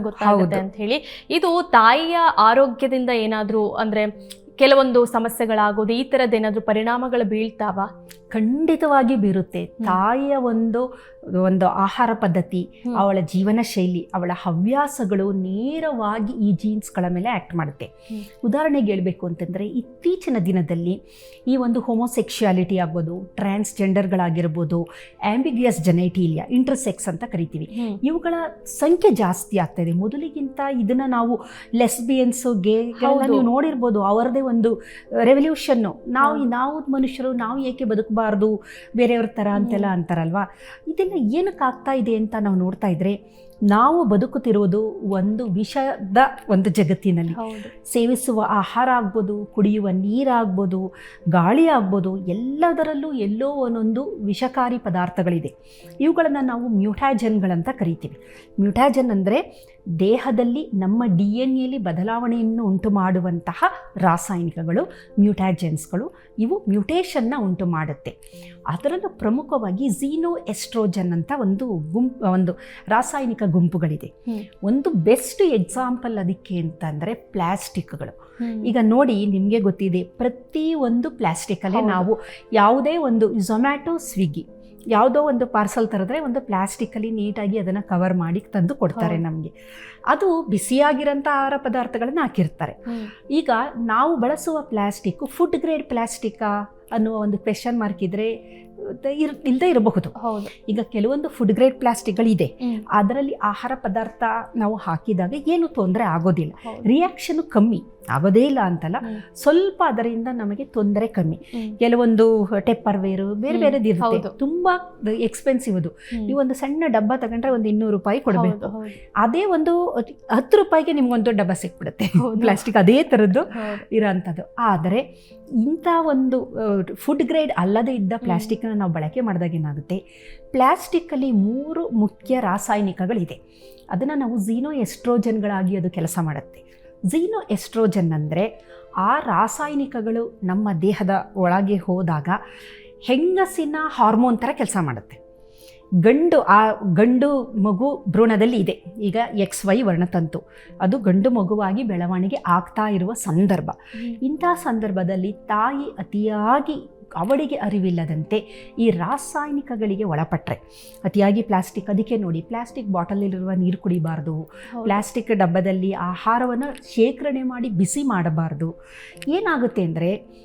ಗೊತ್ತಾಗುತ್ತೆ ಅಂತ ಹೇಳಿ. ಇದು ತಾಯಿಯ ಆರೋಗ್ಯದಿಂದ ಏನಾದರೂ ಅಂದರೆ ಕೆಲವೊಂದು ಸಮಸ್ಯೆಗಳಾಗೋದು ಈ ಥರದ್ದೇನಾದರೂ ಪರಿಣಾಮಗಳು ಬೀಳ್ತಾವ? ಖಂಡಿತವಾಗಿ ಬೀರುತ್ತೆ. ತಾಯಿಯ ಒಂದು ಆಹಾರ ಪದ್ಧತಿ, ಅವಳ ಜೀವನ ಶೈಲಿ, ಅವಳ ಹವ್ಯಾಸಗಳು ನೇರವಾಗಿ ಈ ಜೀನ್ಸ್ಗಳ ಮೇಲೆ ಆ್ಯಕ್ಟ್ ಮಾಡುತ್ತೆ. ಉದಾಹರಣೆಗೆ ಹೇಳಬೇಕು ಅಂತಂದರೆ, ಇತ್ತೀಚಿನ ದಿನದಲ್ಲಿ ಈ ಒಂದು ಹೋಮೋಸೆಕ್ಷುಯಾಲಿಟಿ ಆಗ್ಬೋದು, ಟ್ರಾನ್ಸ್ಜೆಂಡರ್ಗಳಾಗಿರ್ಬೋದು, ಆಂಬಿಗ್ಯಸ್ ಜೆನೆಟಿಲಿಯಾ, ಇಂಟರ್ಸೆಕ್ಸ್ ಅಂತ ಕರಿತೀವಿ, ಇವುಗಳ ಸಂಖ್ಯೆ ಜಾಸ್ತಿ ಆಗ್ತಾ ಇದೆ. ಮೊದಲಿಗಿಂತ ಇದನ್ನು ನಾವು ಲೆಸ್ಬಿಯನ್ಸು, ಗೇಗಳನ್ನ ನೀವು ನೋಡಿರ್ಬೋದು, ಅವರದೇ ಒಂದು ರೆವಲ್ಯೂಷನ್ನು. ನಾವು ಮನುಷ್ಯರು, ನಾವು ಏಕೆ ಬದುಕಬಾರ್ದು ಬೇರೆಯವ್ರ ಥರ ಅಂತೆಲ್ಲ ಅಂತಾರಲ್ವಾ. ಇದೆಲ್ಲ ಏನಕ್ಕೆ ಆಗ್ತಾ ಇದೆ ಅಂತ ನಾವು ನೋಡ್ತಾ ಇದ್ರೆ, ನಾವು ಬದುಕುತ್ತಿರೋದು ಒಂದು ವಿಷದ ಒಂದು ಜಗತ್ತಿನಲ್ಲಿ. ಸೇವಿಸುವ ಆಹಾರ ಆಗ್ಬೋದು, ಕುಡಿಯುವ ನೀರಾಗ್ಬೋದು, ಗಾಳಿ ಆಗ್ಬೋದು, ಎಲ್ಲದರಲ್ಲೂ ಎಲ್ಲೋ ಒಂದೊಂದು ವಿಷಕಾರಿ ಪದಾರ್ಥಗಳಿದೆ. ಇವುಗಳನ್ನು ನಾವು ಮ್ಯೂಟಾಜನ್ಗಳಂತ ಕರಿತೀವಿ. ಮ್ಯೂಟಾಜನ್ ಅಂದರೆ ದೇಹದಲ್ಲಿ ನಮ್ಮ DNA ಬದಲಾವಣೆಯನ್ನು ಉಂಟು ಮಾಡುವಂತಹ ರಾಸಾಯನಿಕಗಳು, ಮ್ಯೂಟಾಜೆನ್ಸ್ಗಳು. ಇವು ಮ್ಯೂಟೇಷನ್ನ ಉಂಟು ಮಾಡುತ್ತೆ. ಅದರಲ್ಲೂ ಪ್ರಮುಖವಾಗಿ ಝೀನೋ ಎಸ್ಟ್ರೋಜನ್ ಅಂತ ಒಂದು ರಾಸಾಯನಿಕ ಗುಂಪುಗಳಿದೆ. ಒಂದು ಬೆಸ್ಟ್ ಎಕ್ಸಾಂಪಲ್ ಅದಕ್ಕೆ ಅಂತಂದರೆ ಪ್ಲಾಸ್ಟಿಕ್ಗಳು. ಈಗ ನೋಡಿ, ನಿಮಗೆ ಗೊತ್ತಿದೆ, ಪ್ರತಿ ಒಂದು ಪ್ಲಾಸ್ಟಿಕಲ್ಲೇ ನಾವು ಯಾವುದೇ ಒಂದು ಝೊಮ್ಯಾಟೊ, ಸ್ವಿಗ್ಗಿ ಯಾವುದೋ ಒಂದು ಪಾರ್ಸಲ್ ತರಿದ್ರೆ ಒಂದು ಪ್ಲಾಸ್ಟಿಕಲ್ಲಿ ನೀಟಾಗಿ ಅದನ್ನು ಕವರ್ ಮಾಡಿ ತಂದು ಕೊಡ್ತಾರೆ ನಮಗೆ. ಅದು ಬಿಸಿಯಾಗಿರೋಂಥ ಆಹಾರ ಪದಾರ್ಥಗಳನ್ನು ಹಾಕಿರ್ತಾರೆ. ಈಗ ನಾವು ಬಳಸುವ ಪ್ಲಾಸ್ಟಿಕ್ಕು ಫುಡ್ ಗ್ರೇಡ್ ಪ್ಲಾಸ್ಟಿಕ್ಕಾ ಅನ್ನುವ ಒಂದು ಕ್ವೆಶ್ಚನ್ ಮಾರ್ಕ್ ಇದ್ದರೆ ಇಲ್ಲದೆ ಇರಬಹುದು. ಈಗ ಕೆಲವೊಂದು ಫುಡ್ ಗ್ರೇಡ್ ಪ್ಲಾಸ್ಟಿಕ್ಗಳಿದೆ, ಅದರಲ್ಲಿ ಆಹಾರ ಪದಾರ್ಥ ನಾವು ಹಾಕಿದಾಗ ಏನು ತೊಂದರೆ ಆಗೋದಿಲ್ಲ, ರಿಯಾಕ್ಷನ್ ಕಮ್ಮಿ ಆಗೋದೇ ಇಲ್ಲ ಅಂತಲ್ಲ, ಸ್ವಲ್ಪ ಅದರಿಂದ ನಮಗೆ ತೊಂದರೆ ಕಮ್ಮಿ. ಕೆಲವೊಂದು ಟೆಪ್ಪರ್ವೇರು ಬೇರೆ ಬೇರೆದು ಇರುತ್ತೆ, ತುಂಬ ಎಕ್ಸ್ಪೆನ್ಸಿವ್. ಅದು ನೀವು ಒಂದು ಸಣ್ಣ ಡಬ್ಬ ತಗೊಂಡ್ರೆ ಒಂದು 200 ರೂಪಾಯಿ ಕೊಡಬೇಕು. ಅದೇ ಒಂದು 10 ರೂಪಾಯಿಗೆ ನಿಮ್ಗೊಂದು ಡಬ್ಬ ಸಿಕ್ಬಿಡುತ್ತೆ ಪ್ಲಾಸ್ಟಿಕ್, ಅದೇ ಥರದ್ದು ಇರೋಂಥದ್ದು. ಆದರೆ ಇಂಥ ಒಂದು ಫುಡ್ ಗ್ರೇಡ್ ಅಲ್ಲದೇ ಇದ್ದ ಪ್ಲಾಸ್ಟಿಕ್ನ ನಾವು ಬಳಕೆ ಮಾಡಿದಾಗ ಏನಾಗುತ್ತೆ, ಪ್ಲಾಸ್ಟಿಕ್ಕಲ್ಲಿ 3 ಮುಖ್ಯ ರಾಸಾಯನಿಕಗಳಿದೆ. ಅದನ್ನು ನಾವು ಝೀನೋ ಎಸ್ಟ್ರೋಜನ್ಗಳಾಗಿ ಅದು ಕೆಲಸ ಮಾಡುತ್ತೆ. ಝೀನೋ ಎಸ್ಟ್ರೋಜನ್ ಅಂದರೆ ಆ ರಾಸಾಯನಿಕಗಳು ನಮ್ಮ ದೇಹದ ಒಳಗೆ ಹೋದಾಗ ಹೆಂಗಸಿನ ಹಾರ್ಮೋನ್ ಥರ ಕೆಲಸ ಮಾಡುತ್ತೆ. ಗಂಡು ಮಗು ಭ್ರೂಣದಲ್ಲಿ ಇದೆ. ಈಗ XY ವರ್ಣತಂತು, ಅದು ಗಂಡು ಮಗುವಾಗಿ ಬೆಳವಣಿಗೆ ಆಗ್ತಾ ಇರುವ ಸಂದರ್ಭ. ಇಂಥ ಸಂದರ್ಭದಲ್ಲಿ ತಾಯಿ ಅತಿಯಾಗಿ ಅವಳಿಗೆ ಅರಿವಿಲ್ಲದಂತೆ ಈ ರಾಸಾಯನಿಕಗಳಿಗೆ ಒಳಪಟ್ಟರೆ, ಅತಿಯಾಗಿ ಪ್ಲಾಸ್ಟಿಕ್, ಅದಕ್ಕೆ ನೋಡಿ ಪ್ಲಾಸ್ಟಿಕ್ ಬಾಟಲಲ್ಲಿರುವ ನೀರು ಕುಡಿಬಾರ್ದು, ಪ್ಲಾಸ್ಟಿಕ್ ಡಬ್ಬದಲ್ಲಿ ಆಹಾರವನ್ನು ಶೇಖರಣೆ ಮಾಡಿ ಬಿಸಿ ಮಾಡಬಾರ್ದು. ಏನಾಗುತ್ತೆ ಅಂದರೆ